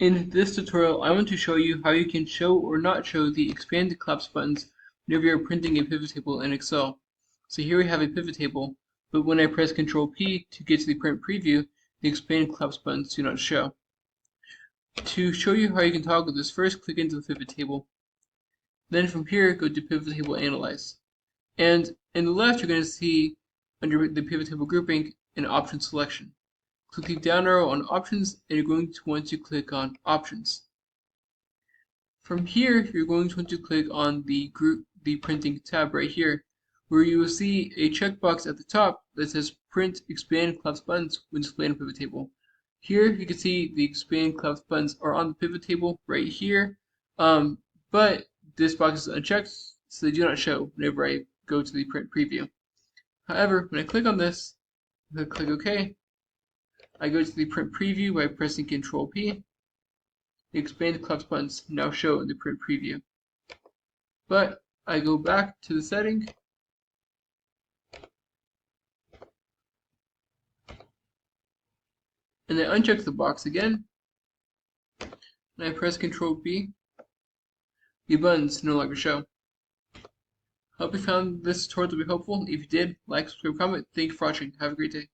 In this tutorial, I want to show you how you can show or not show the expand and collapse buttons whenever you're printing a pivot table in Excel. So here we have a pivot table, but when I press Ctrl P to get to the print preview, the expand and collapse buttons do not show. To show you how you can toggle this, first click into the pivot table. Then from here, go to Pivot Table Analyze. And in the left, you're going to see under the pivot table grouping an option selection. Click the down arrow on Options, and you're going to want to click on Options. From here, you're going to want to click on the Printing tab right here, where you will see a checkbox at the top that says Print, Expand, Collapse buttons when displayed on pivot table. Here, you can see the Expand, Collapse buttons are on the pivot table right here, but this box is unchecked, so they do not show whenever I go to the print preview. However, when I click on this, I click OK. I go to the print preview by pressing Ctrl P. The expand and collapse buttons now show in the print preview. But I go back to the setting and I uncheck the box again and I press Ctrl B. The buttons no longer show. Hope you found this tutorial to be helpful. If you did, like, subscribe, comment. Thank you for watching. Have a great day.